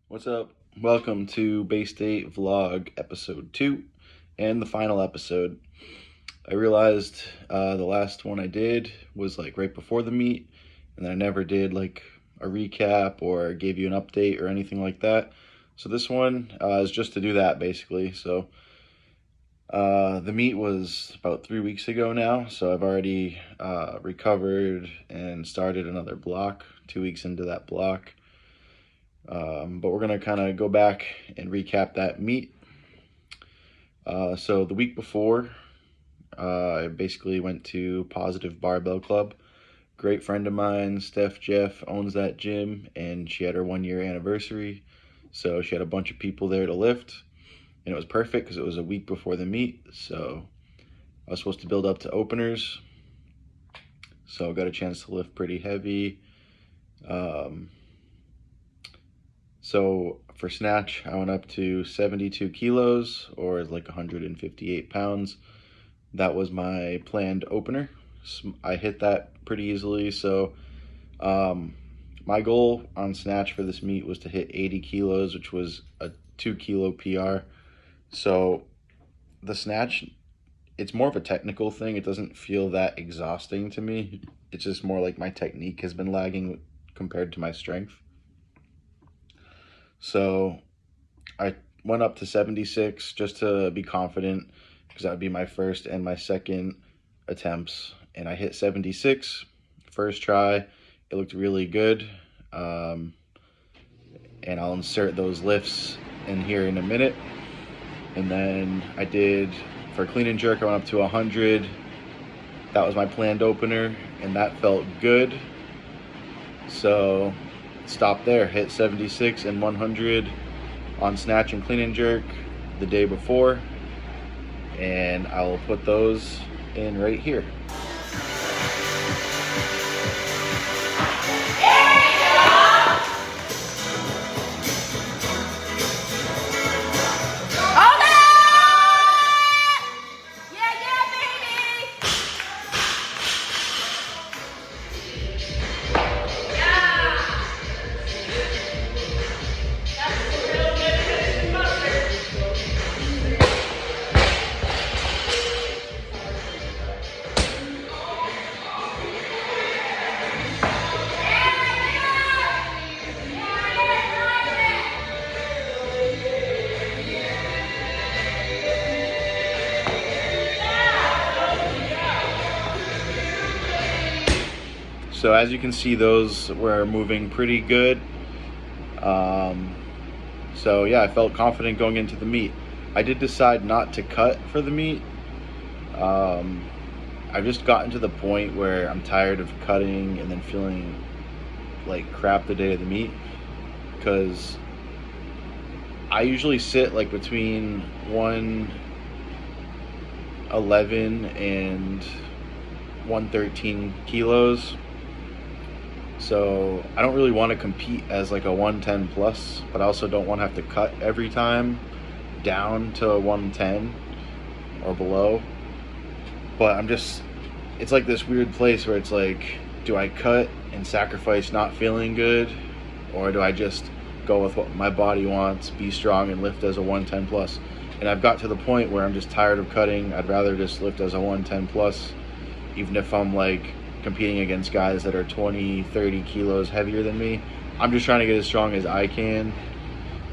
What's up? Welcome to Baystate Vlog episode 2 and the final episode. I realized the last one I did was like right before the meet, and then I never did like a recap or gave you an update or anything like that. So this one is just to do that basically. So the meet was about 3 weeks ago now, so I've already recovered and started another block, 2 weeks into that block. But we're going to kind of go back and recap that meet. So the week before, I basically went to Positive Barbell Club. Great friend of mine, Steph Jeff, owns that gym, and she had her 1-year anniversary. So she had a bunch of people there to lift, and it was perfect because it was a week before the meet. So I was supposed to build up to openers. So I got a chance to lift pretty heavy. So for snatch, I went up to 72 kilos or like 158 pounds. That was my planned opener. I hit that pretty easily. So my goal on snatch for this meet was to hit 80 kilos, which was a 2 kilo PR. So the snatch, it's more of a technical thing. It doesn't feel that exhausting to me. It's just more like my technique has been lagging compared to my strength. So I went up to 76 just to be confident because that would be my first and my second attempts. And I hit 76 first try. It looked really good. And I'll insert those lifts in here in a minute. And then I did, for clean and jerk, I went up to 100. That was my planned opener, and that felt good. So stop there, hit 76 and 100 on snatch and clean and jerk the day before, and I'll put those in right here. So as you can see, those were moving pretty good. So yeah, I felt confident going into the meet. I did decide not to cut for the meet. I've just gotten to the point where I'm tired of cutting and then feeling like crap the day of the meet, because I usually sit like between 111 and 113 kilos. So I don't really want to compete as like a 110 plus, but I also don't want to have to cut every time down to 110 or below. But it's like this weird place where it's like, do I cut and sacrifice not feeling good? Or do I just go with what my body wants, be strong and lift as a 110 plus? And I've got to the point where I'm just tired of cutting. I'd rather just lift as a 110 plus, even if I'm like competing against guys that are 20, 30 kilos heavier than me. I'm just trying to get as strong as I can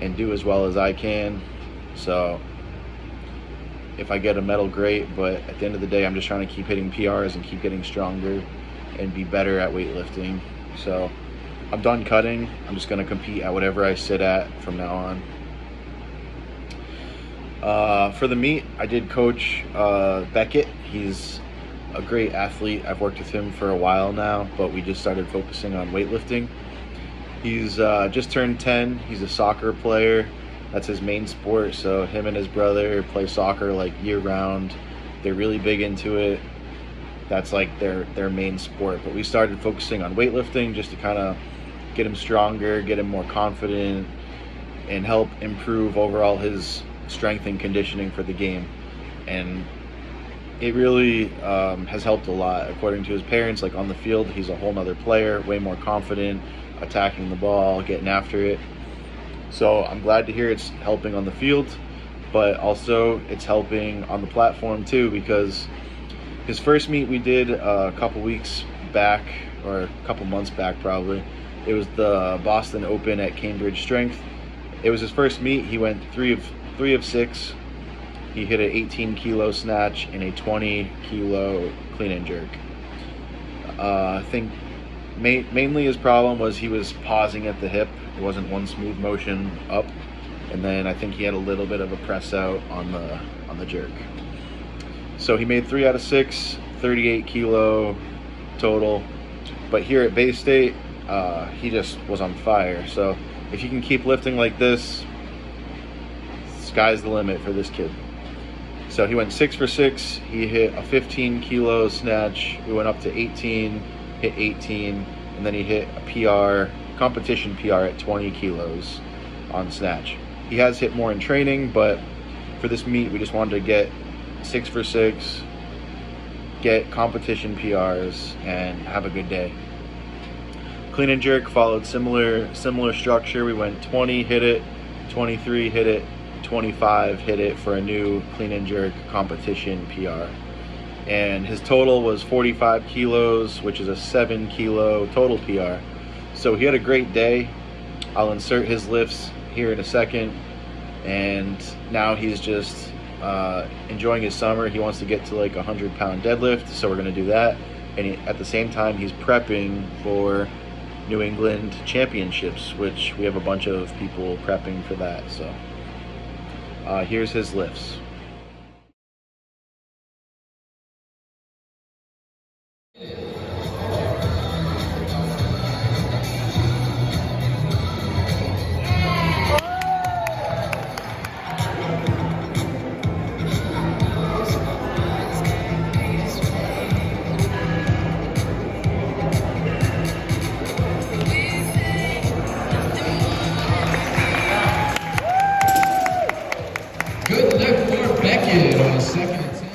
and do as well as I can. So if I get a medal, great, but at the end of the day, I'm just trying to keep hitting PRs and keep getting stronger and be better at weightlifting. So I'm done cutting. I'm just gonna compete at whatever I sit at from now on. For the meet, I did coach Beckett. He's a great athlete. I've worked with him for a while now, but we just started focusing on weightlifting. He's just turned 10. He's a soccer player. That's his main sport. So him and his brother play soccer like year round. They're really big into it. That's like their main sport. But we started focusing on weightlifting just to kind of get him stronger, get him more confident, and help improve overall his strength and conditioning for the game. And it really has helped a lot. According to his parents, like on the field, he's a whole nother player, way more confident, attacking the ball, getting after it. So I'm glad to hear it's helping on the field, but also it's helping on the platform too, because his first meet we did a couple weeks back, or a couple months back probably. It was the Boston Open at Cambridge Strength. It was his first meet. He went three of six. He hit an 18 kilo snatch and a 20 kilo clean and jerk. I think mainly his problem was he was pausing at the hip. It wasn't one smooth motion up, and then I think he had a little bit of a press out on the jerk. So he made 3 out of 6, 38 kilo total. But here at Baystate, he just was on fire. So if you can keep lifting like this, sky's the limit for this kid. So he went 6 for 6. He hit a 15 kilo snatch. We went up to 18, hit 18, and then he hit a PR, competition PR at 20 kilos on snatch. He has hit more in training, but for this meet, we just wanted to get 6 for 6, get competition PRs, and have a good day. Clean and jerk followed similar structure. We went 20, hit it, 23, hit it, 25, hit it for a new clean and jerk competition PR. And his total was 45 kilos, which is a 7 kilo total PR. So he had a great day. I'll insert his lifts here in a second. And now he's just enjoying his summer. He wants to get to like a 100-pound deadlift, so we're going to do that. And at the same time, he's prepping for New England championships, which we have a bunch of people prepping for that. So here's his lifts. Good lift for Beckett on a 2nd and 10.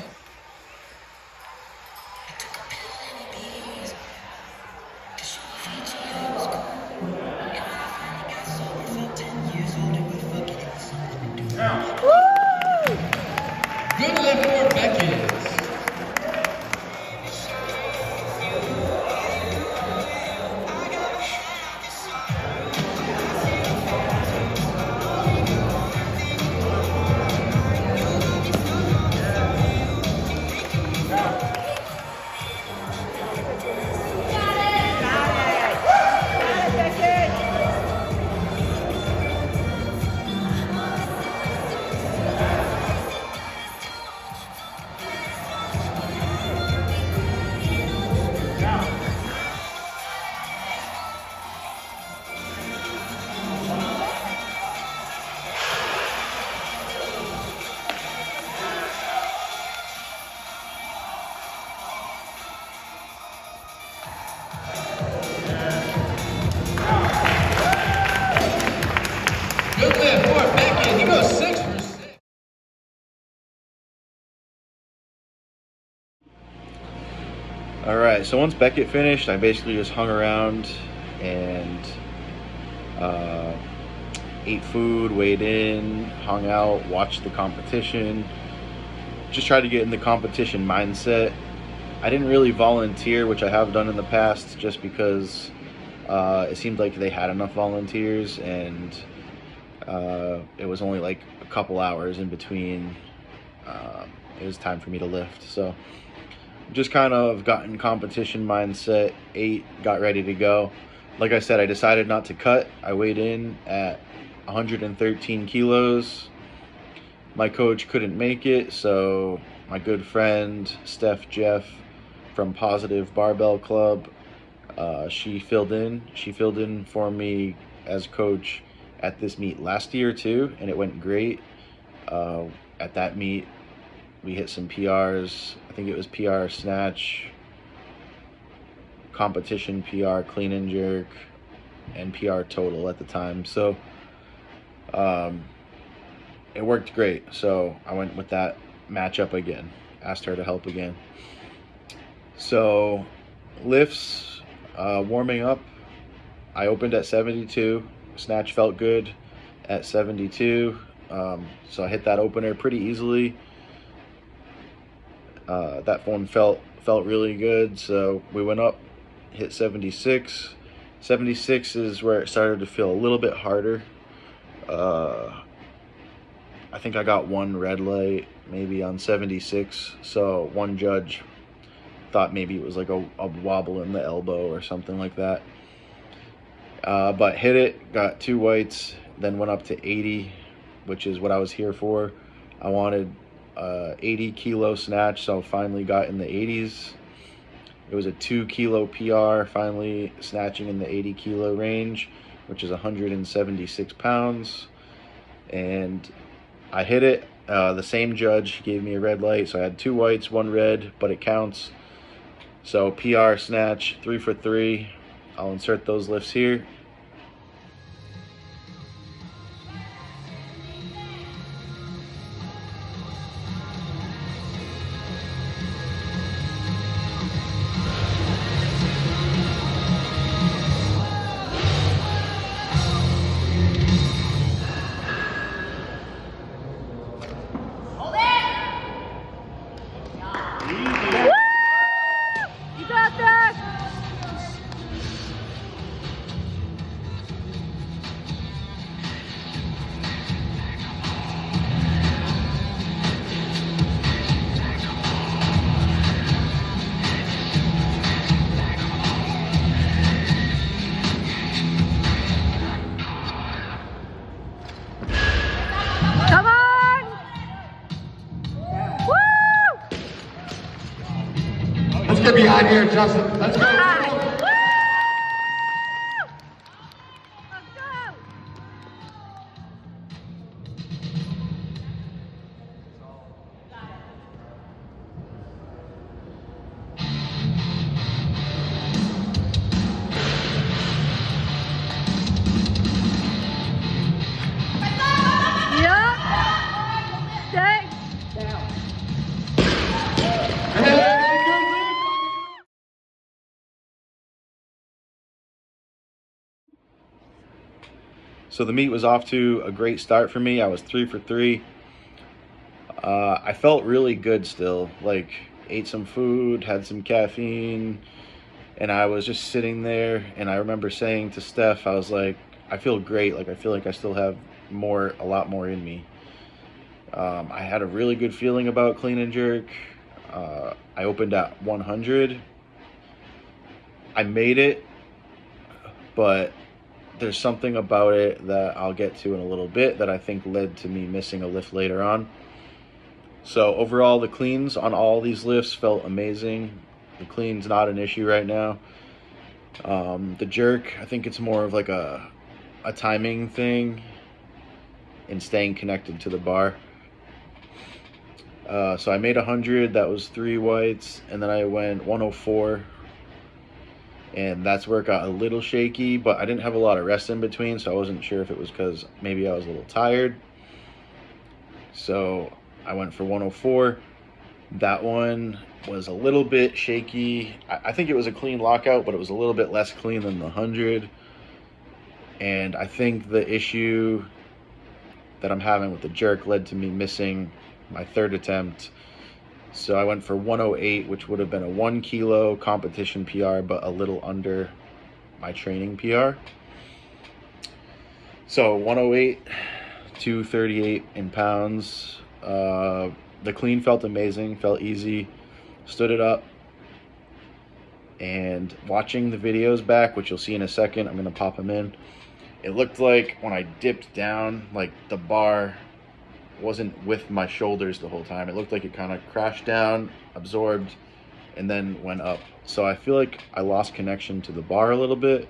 Good lift for Beckett. Good lift for Beckett. He goes 6 for 6. All right, so once Beckett finished, I basically just hung around and ate food, weighed in, hung out, watched the competition, just tried to get in the competition mindset. I didn't really volunteer, which I have done in the past, just because it seemed like they had enough volunteers, and it was only like a couple hours in between. It was time for me to lift, so just kind of got in competition mindset, ate, got ready to go. Like I said, I decided not to cut. I weighed in at 113 kilos. My coach couldn't make it, so my good friend Jeff from Positive Barbell Club, she filled in. She filled in for me as coach at this meet last year too, and it went great. At that meet, we hit some PRs. I think it was PR snatch, competition PR clean and jerk, and PR total at the time. So it worked great. So I went with that matchup again. Asked her to help again. So lifts, warming up, I opened at 72. Snatch felt good. at 72. So I hit that opener pretty easily. That one felt really good, so we went up, hit 76. 76 is where it started to feel a little bit harder. I think I got one red light maybe on 76, so one judge thought maybe it was like a wobble in the elbow or something like that. But hit it, got 2 whites, then went up to 80, which is what I was here for. I wanted 80 kilo snatch, so finally got in the 80s. It was a 2 kilo PR, finally snatching in the 80 kilo range, which is 176 pounds. And I hit it. The same judge gave me a red light, so I had 2 whites, 1 red, but it counts. So PR snatch, 3 for 3. I'll insert those lifts here. You got that! Come on! Woo! Let's get behind here, Justin. Let's go. Let's go! Yeah! Stay! So the meet was off to a great start for me. I was 3 for 3. I felt really good still. Like, ate some food, had some caffeine, and I was just sitting there. And I remember saying to Steph, I was like, I feel great. Like, I feel like I still have a lot more in me. I had a really good feeling about clean and jerk. I opened at 100. I made it, but there's something about it that I'll get to in a little bit that I think led to me missing a lift later on. So overall, the cleans on all these lifts felt amazing. The clean's not an issue right now. The jerk, I think it's more of like a timing thing and staying connected to the bar. So I made 100, that was 3 whites, and then I went 104. And that's where it got a little shaky, but I didn't have a lot of rest in between, so I wasn't sure if it was because maybe I was a little tired. So I went for 104. That one was a little bit shaky. I think it was a clean lockout, but it was a little bit less clean than the 100. And I think the issue that I'm having with the jerk led to me missing my 3rd attempt. So I went for 108, which would have been a 1 kilo competition PR, but a little under my training PR. So 108, 238 in pounds. The clean felt amazing, felt easy, stood it up. And watching the videos back, which you'll see in a second, I'm gonna pop them in. It looked like when I dipped down, like the bar wasn't with my shoulders the whole time. It looked like it kind of crashed down, absorbed, and then went up. So I feel like I lost connection to the bar a little bit,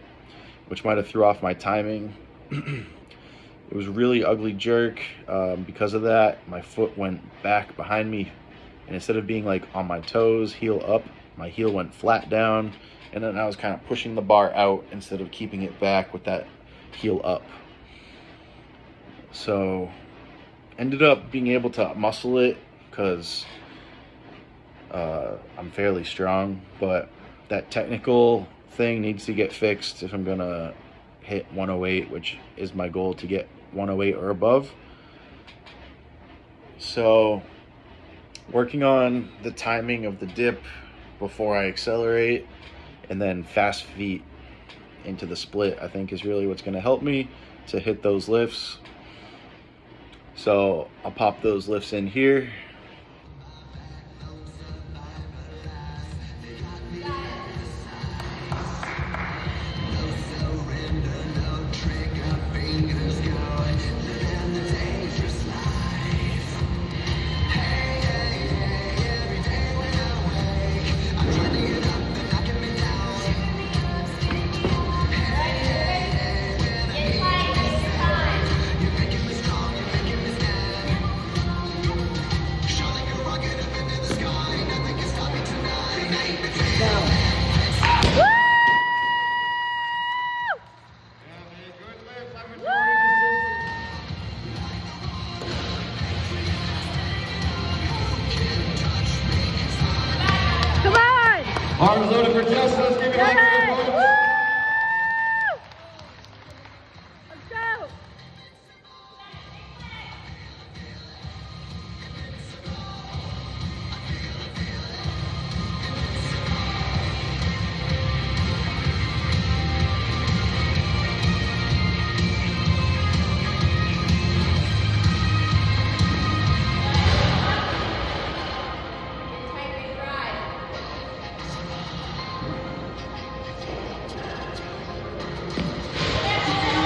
which might have threw off my timing. It was really ugly jerk. Because of that, my foot went back behind me, and instead of being like on my toes, heel up, my heel went flat down, and then I was kind of pushing the bar out instead of keeping it back with that heel up. So ended up being able to muscle it because I'm fairly strong, but that technical thing needs to get fixed if I'm gonna hit 108, which is my goal, to get 108 or above. So working on the timing of the dip before I accelerate, and then fast feet into the split, I think is really what's going to help me to hit those lifts. So I'll pop those lifts in here. Come on! Arms loaded for Justin. Let's give it Get up it! for the Woo! folks. Let's go!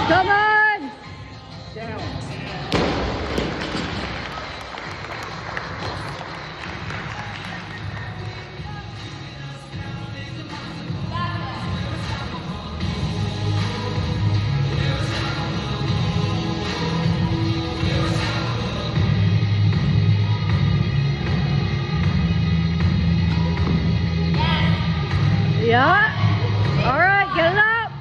Come on! Yeah. All right, get it up.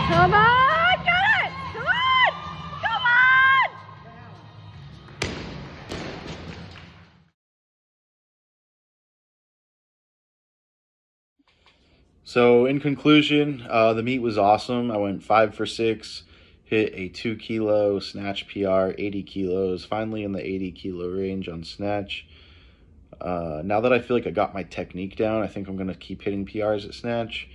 Come on, get it. Come on. Come on. So in conclusion, the meet was awesome. I went 5 for 6, hit a 2 kilo snatch PR, 80 kilos, finally in the 80 kilo range on snatch. Now that I feel like I got my technique down, I think I'm going to keep hitting PRs at snatch.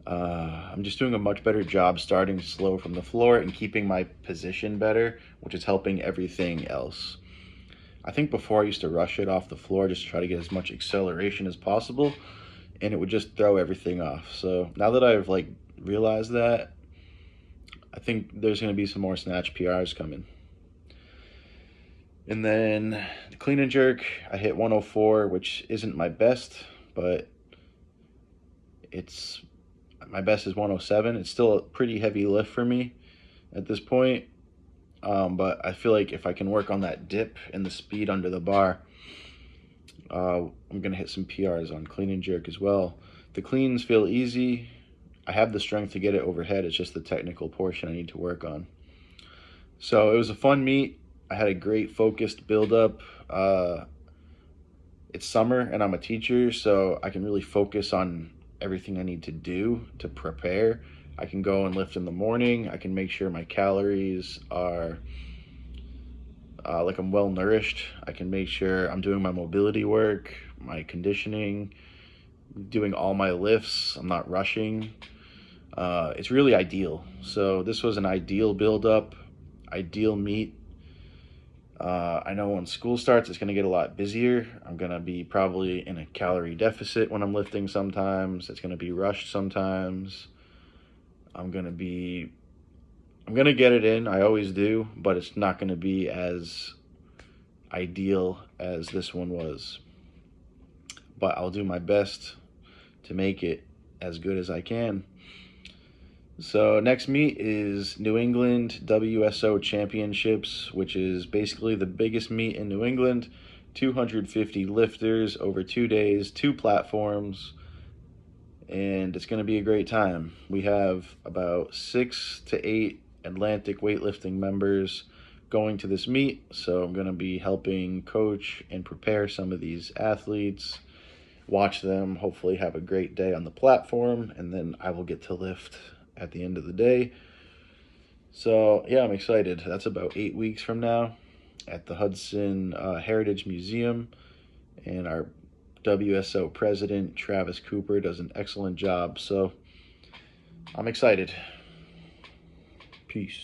I'm just doing a much better job starting slow from the floor and keeping my position better, which is helping everything else. I think before I used to rush it off the floor just to try to get as much acceleration as possible, and it would just throw everything off. So now that I've realized that, I think there's going to be some more snatch PRs coming. And then the clean and jerk, I hit 104, which isn't my best, but my best is 107. It's still a pretty heavy lift for me at this point. But I feel like if I can work on that dip and the speed under the bar, I'm going to hit some PRs on clean and jerk as well. The cleans feel easy. I have the strength to get it overhead. It's just the technical portion I need to work on. So it was a fun meet. I had a great focused build-up. It's summer and I'm a teacher, so I can really focus on everything I need to do to prepare. I can go and lift in the morning. I can make sure my calories are I'm well nourished. I can make sure I'm doing my mobility work, my conditioning, doing all my lifts. I'm not rushing. It's really ideal. So this was an ideal build-up, ideal meet. I know when school starts, it's going to get a lot busier. I'm going to be probably in a calorie deficit when I'm lifting sometimes. It's going to be rushed sometimes. I'm going to get it in. I always do, but it's not going to be as ideal as this one was. But I'll do my best to make it as good as I can. So next meet is New England WSO Championships, which is basically the biggest meet in New England. 250 lifters over 2 days, 2 platforms, and it's going to be a great time. We have about 6 to 8 Atlantic weightlifting members going to this meet, so I'm going to be helping coach and prepare some of these athletes watch them hopefully have a great day on the platform, and then I will get to lift at the end of the day. So yeah, I'm excited. That's about 8 weeks from now at the Hudson Heritage Museum, and our WSO president, Travis Cooper, does an excellent job. So I'm excited. Peace.